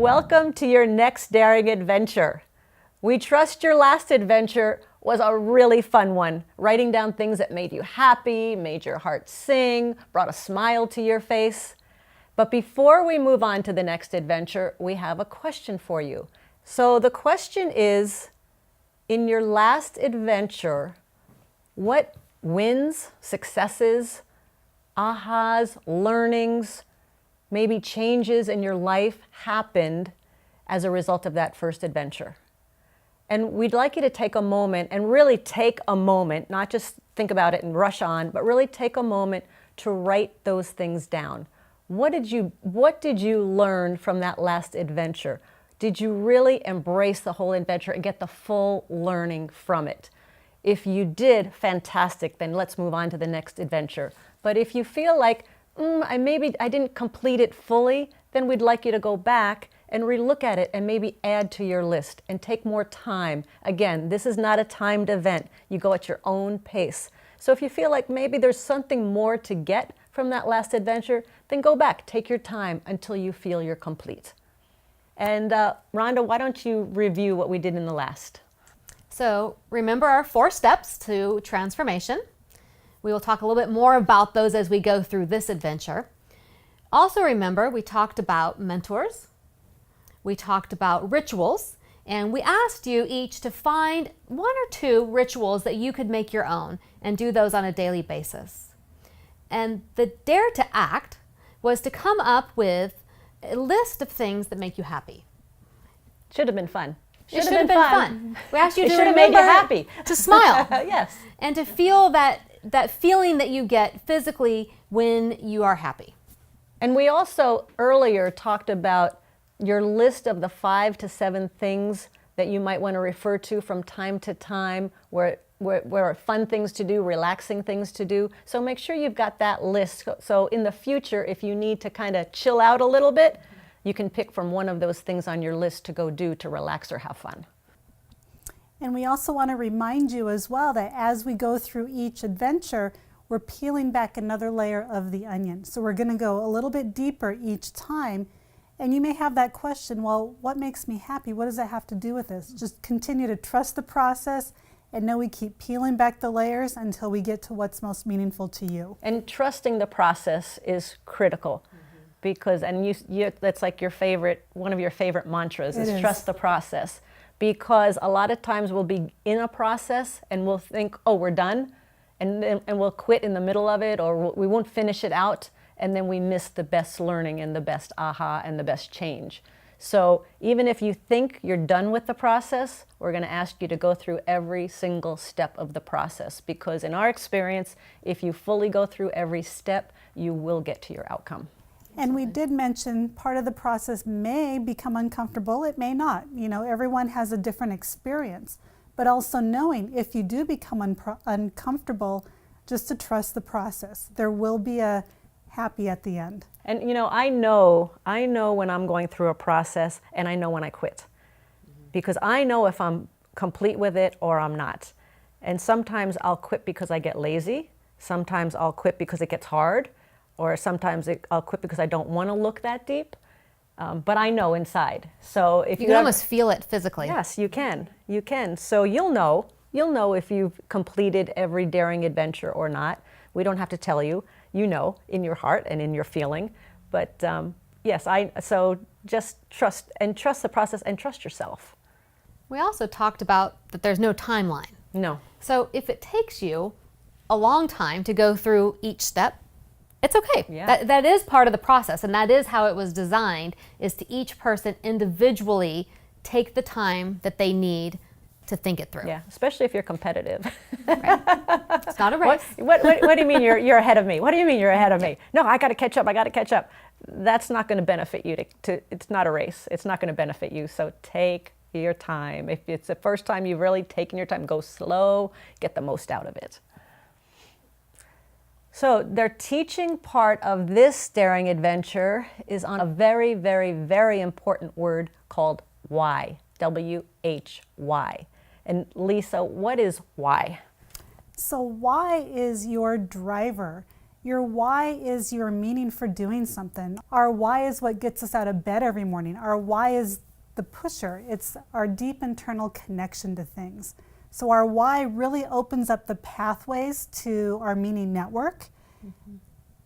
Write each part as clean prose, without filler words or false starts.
Welcome to your next daring adventure. We trust your last adventure was a really fun one, writing down things that made you happy, made your heart sing, brought a smile to your face. But before we move on to the next adventure, we have a question for you. So the question is, in your last adventure, what wins, successes, ahas, learnings, maybe changes in your life happened as a result of that first adventure? And we'd like you to take a moment and really take a moment, not just think about it and rush on, but really take a moment to write those things down. What did you learn from that last adventure? Did you really embrace the whole adventure and get the full learning from it? If you did, fantastic, then let's move on to the next adventure. But if you feel like, I didn't complete it fully, then we'd like you to go back and relook at it and maybe add to your list and take more time. Again, this is not a timed event. You go at your own pace. So if you feel like maybe there's something more to get from that last adventure, then go back, take your time until you feel you're complete. And Rhonda, why don't you review what we did in the last? So remember our 4 steps to transformation. We will talk a little bit more about those as we go through this adventure. Also remember, we talked about mentors, we talked about rituals, and we asked you each to find 1 or 2 rituals that you could make your own and do those on a daily basis. And the dare to act was to come up with a list of things that make you happy. Should have been fun. It should have been fun. We asked you It to should have made you remember happy. to smile. Yes. And to feel that feeling that you get physically when you are happy. And we also earlier talked about your list of the 5 to 7 things that you might want to refer to from time to time, where are fun things to do, relaxing things to do. So make sure you've got that list. So in the future, if you need to kind of chill out a little bit, you can pick from one of those things on your list to go do to relax or have fun. And we also want to remind you as well that as we go through each adventure, we're peeling back another layer of the onion. So we're going to go a little bit deeper each time. And you may have that question, well, what makes me happy? What does that have to do with this? Just continue to trust the process and know we keep peeling back the layers until we get to what's most meaningful to you. And trusting the process is critical. Because, and you that's like your favorite, one of your favorite mantras is trust the process. Because a lot of times we'll be in a process and we'll think, oh, we're done, and we'll quit in the middle of it, or we won't finish it out, and then we miss the best learning and the best aha and the best change. So even if you think you're done with the process, we're going to ask you to go through every single step of the process, because in our experience, if you fully go through every step, you will get to your outcome. And we did mention part of the process may become uncomfortable, it may not. You know, everyone has a different experience. But also knowing if you do become uncomfortable, just to trust the process. There will be a happy at the end. And you know, I know when I'm going through a process, and I know when I quit. Because I know if I'm complete with it or I'm not. And sometimes I'll quit because I get lazy. Sometimes I'll quit because it gets hard. Or sometimes I'll quit because I don't want to look that deep, but I know inside. So if you can almost feel it physically. Yes, you can. You can. So you'll know if you've completed every daring adventure or not. We don't have to tell you. You know in your heart and in your feeling. But yes, so just trust the process and trust yourself. We also talked about that there's no timeline. No. So if it takes you a long time to go through each step, it's okay. Yeah. That is part of the process, and that is how it was designed, is to each person individually take the time that they need to think it through. Yeah, especially if you're competitive. Right. It's not a race. What do you mean you're ahead of me? What do you mean you're ahead of me? No, I got to catch up. That's not going to benefit you. It's not a race. It's not going to benefit you. So take your time. If it's the first time you've really taken your time, go slow, get the most out of it. So their teaching part of this daring adventure is on a very, very, very important word called why, W-H-Y. And Lisa, what is why? So why is your driver? Your why is your meaning for doing something. Our why is what gets us out of bed every morning. Our why is the pusher. It's our deep internal connection to things. So our why really opens up the pathways to our meaning network.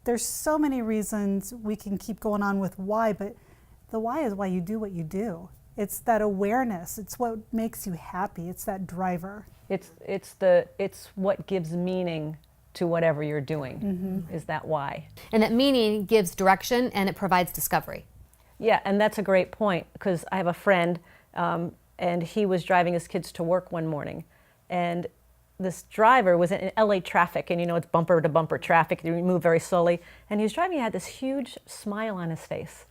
There's so many reasons we can keep going on with why, but the why is why you do what you do. It's that awareness. It's what makes you happy. It's that driver. It's what gives meaning to whatever you're doing, is that why. And that meaning gives direction and it provides discovery. Yeah, and that's a great point, because I have a friend, and he was driving his kids to work one morning, and this driver was in LA traffic, and it's bumper to bumper traffic, you move very slowly, and he was driving, he had this huge smile on his face.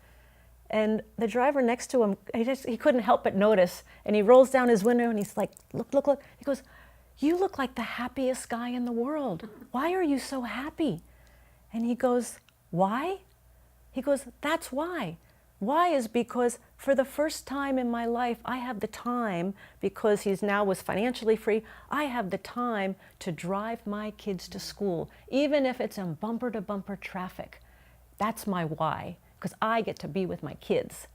And the driver next to him, he couldn't help but notice, and he rolls down his window and he's like, look, look, look. He goes, "You look like the happiest guy in the world. Why are you so happy?" And he goes, "Why?" He goes, "That's why. Why is because for the first time in my life, I have the time, because he's now was financially free, I have the time to drive my kids to school, even if it's in bumper to bumper traffic. That's my why, because I get to be with my kids."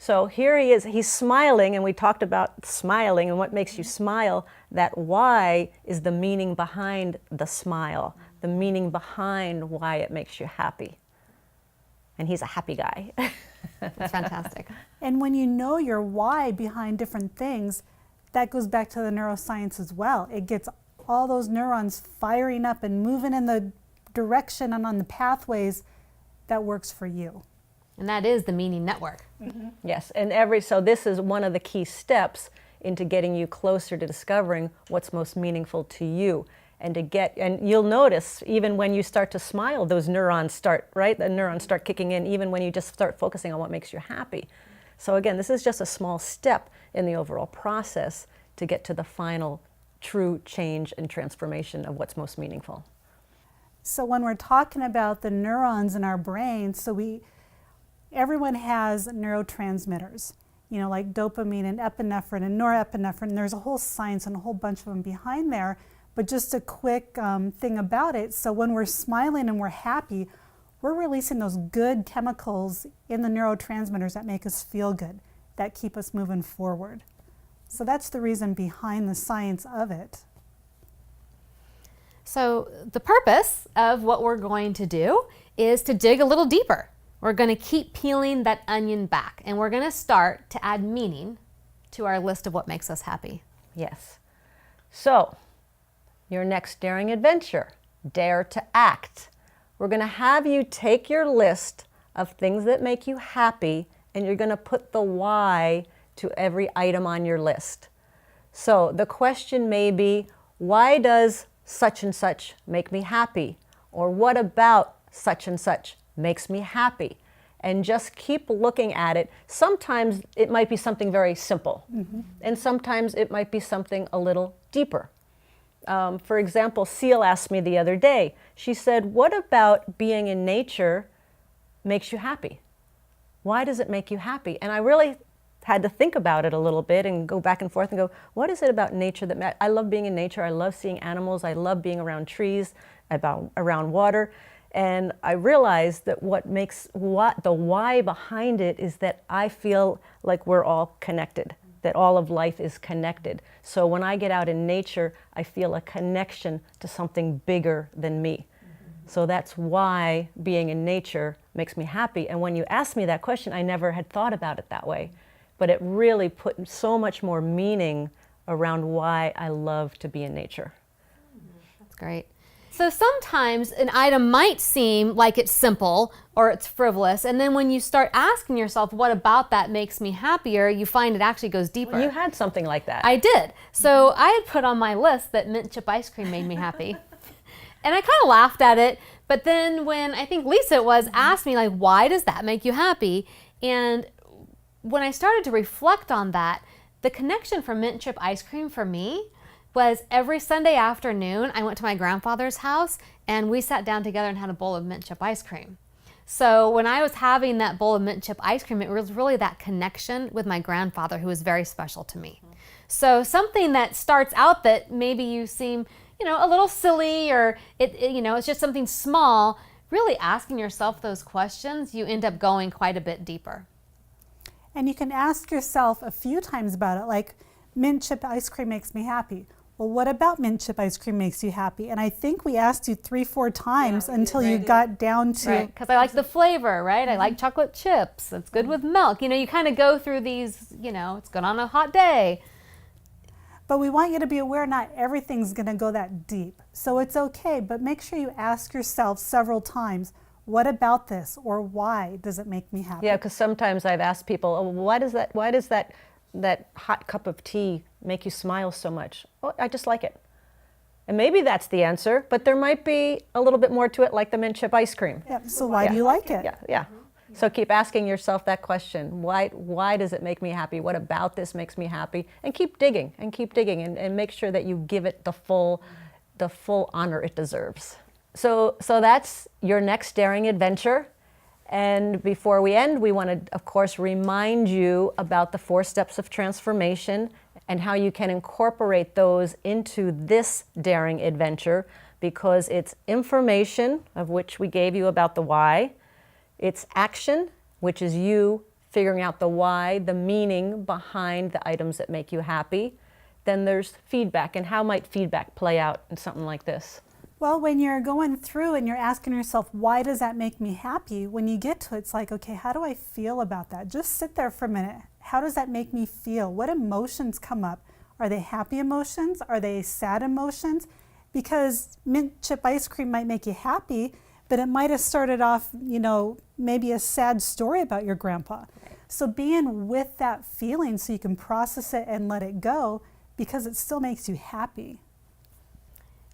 So here he is, he's smiling, and we talked about smiling and what makes you smile. That why is the meaning behind the smile, the meaning behind why it makes you happy. And he's a happy guy. That's fantastic. And when you know your why behind different things, that goes back to the neuroscience as well. It gets all those neurons firing up and moving in the direction and on the pathways that works for you. And that is the meaning network. Yes, and so this is one of the key steps into getting you closer to discovering what's most meaningful to you. And you'll notice even when you start to smile, those neurons start, right? The neurons start kicking in even when you just start focusing on what makes you happy. So again, this is just a small step in the overall process to get to the final true change and transformation of what's most meaningful. So when we're talking about the neurons in our brain, everyone has neurotransmitters, like dopamine and epinephrine and norepinephrine. There's a whole science and a whole bunch of them behind there. But just a quick thing about it. So when we're smiling and we're happy, we're releasing those good chemicals in the neurotransmitters that make us feel good, that keep us moving forward. So that's the reason behind the science of it. So the purpose of what we're going to do is to dig a little deeper. We're going to keep peeling that onion back, and we're going to start to add meaning to our list of what makes us happy. Yes. So, your next daring adventure, dare to act. We're going to have you take your list of things that make you happy, and you're going to put the why to every item on your list. So the question may be, why does such and such make me happy? Or what about such and such makes me happy? And just keep looking at it. Sometimes it might be something very simple, and sometimes it might be something a little deeper. For example, Seal asked me the other day, she said, "What about being in nature makes you happy? Why does it make you happy?" And I really had to think about it a little bit and go back and forth and go, what is it about nature that I love being in nature, I love seeing animals, I love being around trees, around water. And I realized that the why behind it is that I feel like we're all connected, that all of life is connected. So when I get out in nature, I feel a connection to something bigger than me. So that's why being in nature makes me happy. And when you asked me that question, I never had thought about it that way. But it really put so much more meaning around why I love to be in nature. That's great. So sometimes an item might seem like it's simple or it's frivolous, and then when you start asking yourself, what about that makes me happier, you find it actually goes deeper. Well, you had something like that. I did. So I had put on my list that mint chip ice cream made me happy. And I kind of laughed at it, but then when I think Lisa asked me, like, why does that make you happy? And when I started to reflect on that, the connection for mint chip ice cream for me was every Sunday afternoon, I went to my grandfather's house and we sat down together and had a bowl of mint chip ice cream. So when I was having that bowl of mint chip ice cream, it was really that connection with my grandfather who was very special to me. So something that starts out that maybe you seem, a little silly, or it's just something small, really asking yourself those questions, you end up going quite a bit deeper. And you can ask yourself a few times about it, like, mint chip ice cream makes me happy. Well, what about mint chip ice cream makes you happy? And I think we asked you 3-4 times until you got down to... Right, because I like the flavor, right? I like chocolate chips. It's good with milk. You kind of go through these, it's good on a hot day. But we want you to be aware not everything's going to go that deep. So it's okay, but make sure you ask yourself several times, what about this, or why does it make me happy? Yeah, because sometimes I've asked people, oh, why does that hot cup of tea make you smile so much? Oh, I just like it. And maybe that's the answer, but there might be a little bit more to it, like the mint chip ice cream. Yeah, so why do you like it? Yeah. So keep asking yourself that question. Why does it make me happy? What about this makes me happy? And keep digging and make sure that you give it the full honor it deserves. So that's your next daring adventure. And before we end, we want to, of course, remind you about the 4 steps of transformation and how you can incorporate those into this daring adventure, because it's information, of which we gave you about the why. It's action, which is you figuring out the why, the meaning behind the items that make you happy. Then there's feedback, and how might feedback play out in something like this? Well, when you're going through and you're asking yourself, why does that make me happy? When you get to it, it's like, okay, how do I feel about that? Just sit there for a minute. How does that make me feel? What emotions come up? Are they happy emotions? Are they sad emotions? Because mint chip ice cream might make you happy, but it might have started off, maybe a sad story about your grandpa. So being with that feeling so you can process it and let it go, because it still makes you happy.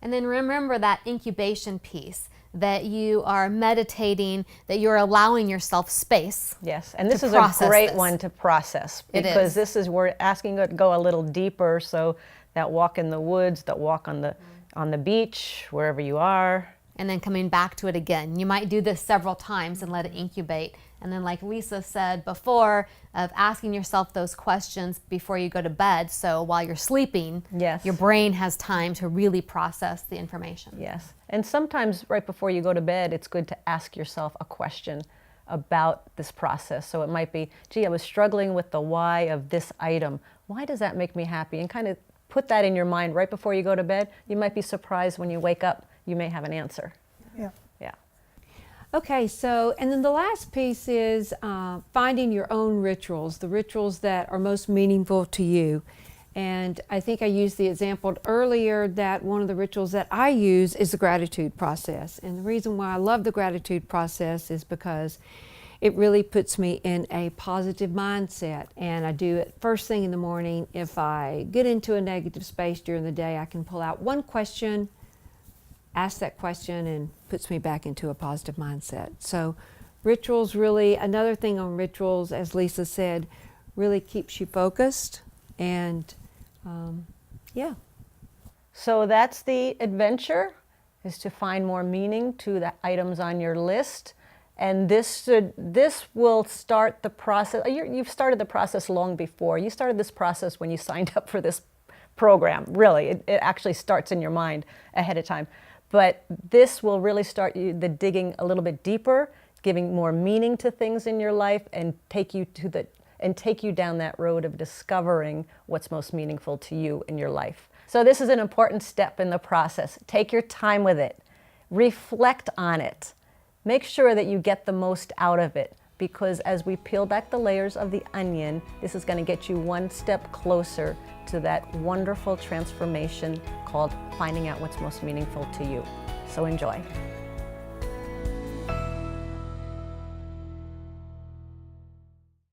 And then remember that incubation piece, that you are meditating, that you're allowing yourself space. Yes, and this is a great one to process, because this is we're asking you to go a little deeper. So that walk in the woods, that walk on the beach, wherever you are. And then coming back to it again. You might do this several times and let it incubate. And then, like Lisa said before, of asking yourself those questions before you go to bed. So while you're sleeping, yes, your brain has time to really process the information. Yes. And sometimes right before you go to bed, it's good to ask yourself a question about this process. So it might be, gee, I was struggling with the why of this item. Why does that make me happy? And kind of put that in your mind right before you go to bed. You might be surprised when you wake up, you may have an answer. Yeah. Yeah. Okay, and then the last piece is finding your own rituals, the rituals that are most meaningful to you. And I think I used the example earlier that one of the rituals that I use is the gratitude process. And the reason why I love the gratitude process is because it really puts me in a positive mindset. And I do it first thing in the morning. If I get into a negative space during the day, I can pull out one question, ask that question, and puts me back into a positive mindset. So rituals really, another thing on rituals, as Lisa said, really keeps you focused. And yeah. So that's the adventure, is to find more meaning to the items on your list. And this will start the process. You've started the process long before. You started this process when you signed up for this program. Really, it actually starts in your mind ahead of time. But this will really start the digging a little bit deeper, giving more meaning to things in your life, and take you down that road of discovering what's most meaningful to you in your life. So this is an important step in the process. Take your time with it. Reflect on it. Make sure that you get the most out of it, because as we peel back the layers of the onion, this is going to get you one step closer to that wonderful transformation called finding out what's most meaningful to you. So enjoy.